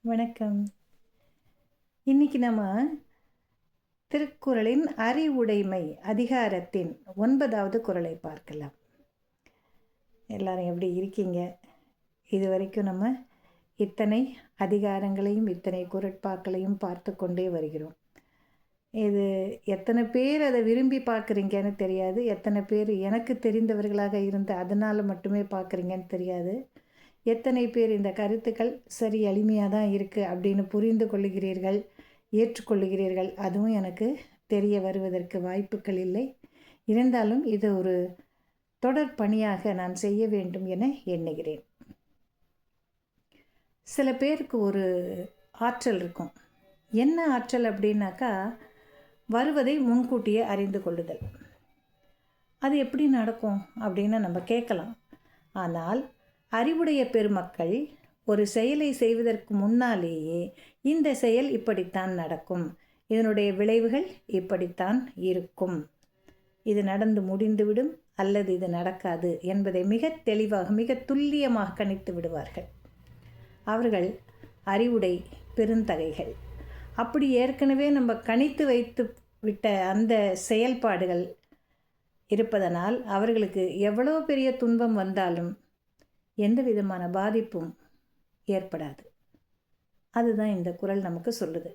வணக்கம். இன்னைக்கு நம்ம திருக்குறளின் அறிவுடைமை அதிகாரத்தின் 9வது குறளை பார்க்கலாம். எல்லாரும் எப்படி இருக்கீங்க? இதுவரைக்கும் நம்ம இத்தனை அதிகாரங்களையும் இத்தனை குறட்பாக்களையும் பார்த்து கொண்டே வருகிறோம். இது எத்தனை பேர் அதை விரும்பி பார்க்குறீங்கன்னு தெரியாது. எத்தனை பேர் எனக்கு தெரிந்தவர்களாக இருந்து அதனால் மட்டுமே பார்க்குறீங்கன்னு தெரியாது. எத்தனை பேர் இந்த கருத்துக்கள் சரி எளிமையாக தான் இருக்குது அப்படின்னு புரிந்து கொள்ளுகிறீர்கள், ஏற்றுக்கொள்ளுகிறீர்கள், அதுவும் எனக்கு தெரிய வருவதற்கு வாய்ப்புகள் இல்லை. இருந்தாலும் இது ஒரு தொடர் பணியாக நான் செய்ய வேண்டும் என எண்ணுகிறேன். சில பேருக்கு ஒரு ஆற்றல் இருக்கும். என்ன ஆற்றல் அப்படின்னாக்கா, வருவதை முன்கூட்டியே அறிந்து கொள்ளுதல். அது எப்படி நடக்கும் அப்படின்னு நம்ம கேட்கலாம். ஆனால் அறிவுடைய பெருமக்கள் ஒரு செயலை செய்வதற்கு முன்னாலேயே இந்த செயல் இப்படித்தான் நடக்கும், இதனுடைய விளைவுகள் இப்படித்தான் இருக்கும், இது நடந்து முடிந்துவிடும் அல்லது இது நடக்காது என்பதை மிக தெளிவாக மிக துல்லியமாக கணித்து விடுவார்கள். அவர்கள் அறிவுடை பெருந்தகைகள். அப்படி ஏற்கனவே நம்ம கணித்து வைத்து விட்ட அந்த செயல்பாடுகள் இருப்பதனால் அவர்களுக்கு எவ்வளோ பெரிய துன்பம் வந்தாலும் எந்த விதமான பாதிப்பும் ஏற்படாது. அதுதான் இந்த குறள் நமக்கு சொல்லுது.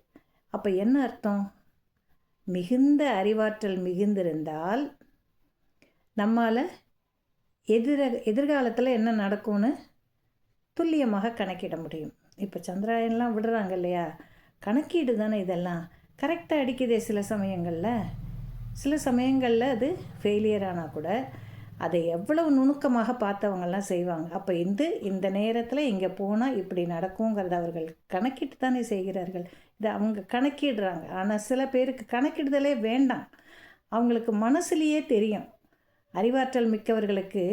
அப்போ என்ன அர்த்தம்? மிகுந்த மிகுந்திருந்தால் நம்மால் எதிர்காலத்தில் என்ன நடக்கும்னு துல்லியமாக கணக்கிட முடியும். இப்போ சந்திராயன்லாம் விடுறாங்க இல்லையா, கணக்கீடு தானே இதெல்லாம். கரெக்டாக அடிக்குதே சில சமயங்களில் அது ஃபெயிலியர் ஆனால் கூட அதை எவ்வளவு நுணுக்கமாக பார்த்தவங்கெல்லாம் செய்வாங்க. அப்போ இந்த நேரத்தில் இங்கே போனால் இப்படி நடக்குங்கிறத அவர்கள் கணக்கிட்டு தானே செய்கிறார்கள். இதை அவங்க கணக்கிடுறாங்க. ஆனால் சில பேருக்கு கணக்கிடுதலே வேண்டாம், அவங்களுக்கு மனசுலேயே தெரியும். அறிவாற்றல் மிக்கவர்களுக்கு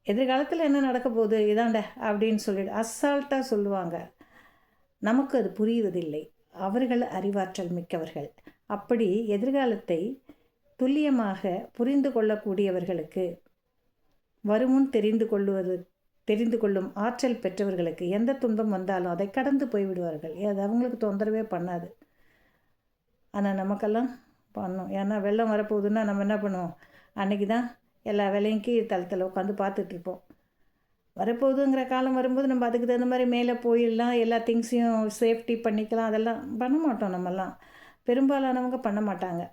எதிர்காலத்தில் என்ன நடக்க போகுது இதாண்ட அப்படின்னு சொல்லிட்டு அசால்ட்டாக சொல்லுவாங்க. நமக்கு அது புரிவதில்லை. அவர்கள் அறிவாற்றல் மிக்கவர்கள். அப்படி எதிர்காலத்தை துல்லியமாக புரிந்து கொள்ளக்கூடியவர்களுக்கு, வருமுன் தெரிந்து கொள்ளும் ஆற்றல் பெற்றவர்களுக்கு எந்த துன்பம் வந்தாலும் அதை கடந்து போய்விடுவார்கள். அது அவங்களுக்கு தொந்தரவே பண்ணாது. ஆனால் நமக்கெல்லாம் பண்ணோம். ஏன்னா வெள்ளம் வரப்போகுதுன்னா நம்ம என்ன பண்ணுவோம்? அன்றைக்கி தான் எல்லா வேலையும் கீழ் தளத்தில் உட்காந்து பார்த்துட்ருப்போம். வரப்போகுதுங்கிற காலம் வரும்போது நம்ம அதுக்கு தகுந்த மாதிரி மேலே போயிடலாம், எல்லா திங்ஸையும் சேஃப்டி பண்ணிக்கலாம். அதெல்லாம் பண்ண மாட்டோம். நம்மெல்லாம் பெரும்பாலானவங்க பண்ண மாட்டாங்க.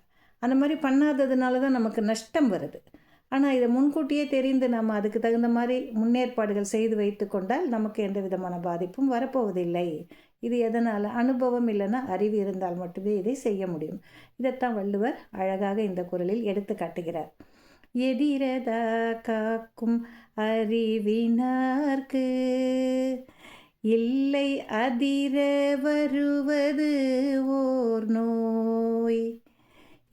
அந்த மாதிரி பண்ணாததுனால தான் நமக்கு நஷ்டம் வருது. ஆனால் இதை முன்கூட்டியே தெரிந்து நம்ம அதுக்கு தகுந்த மாதிரி முன்னேற்பாடுகள் செய்து வைத்து கொண்டால் நமக்கு எந்த விதமான பாதிப்பும் வரப்போவதில்லை. இது எதனால்? அனுபவம் இல்லைன்னா அறிவு இருந்தால் மட்டுமே இதை செய்ய முடியும். இதைத்தான் வள்ளுவர் அழகாக இந்த குறளில் எடுத்து காட்டுகிறார். எதிரதா காக்கும் அறிவினார்க்கு இல்லை அதிர வருவது ஓர் நோய்.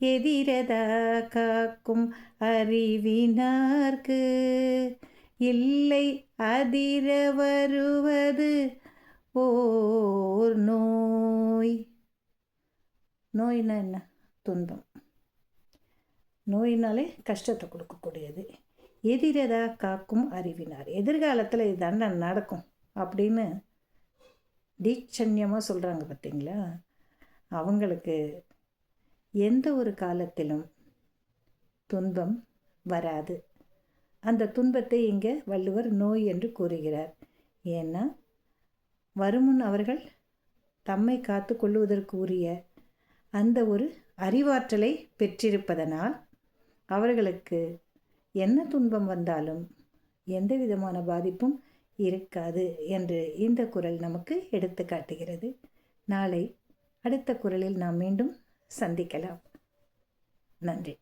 எதிரதா காக்கும் அறிவினார்க்கு இல்லை அதிர வருவது ஓர் நோய். நோய்னா என்ன? துன்பம். நோயினாலே கஷ்டத்தை கொடுக்கக்கூடியது. எதிரதா காக்கும் அறிவினார். எதிர்காலத்தில் இதுதாண்டா நடக்கும் அப்படின்னு தீட்சண்யமாக சொல்கிறாங்க பார்த்தீங்களா? அவங்களுக்கு எந்த ஒரு காலத்திலும் துன்பம் வராது. அந்த துன்பத்தை இங்கே வள்ளுவர் நோய் என்று கூறுகிறார். ஏன்னா வருமுன் அவர்கள் தம்மை காத்து கொள்வதற்கு உரிய அந்த ஒரு அறிவாற்றலை பெற்றிருப்பதனால் அவர்களுக்கு என்ன துன்பம் வந்தாலும் எந்த விதமான பாதிப்பும் இருக்காது என்று இந்த குறள் நமக்கு எடுத்து காட்டுகிறது. நாளை அடுத்த குறளில் நாம் மீண்டும் சந்திக்கலாம். நன்றி.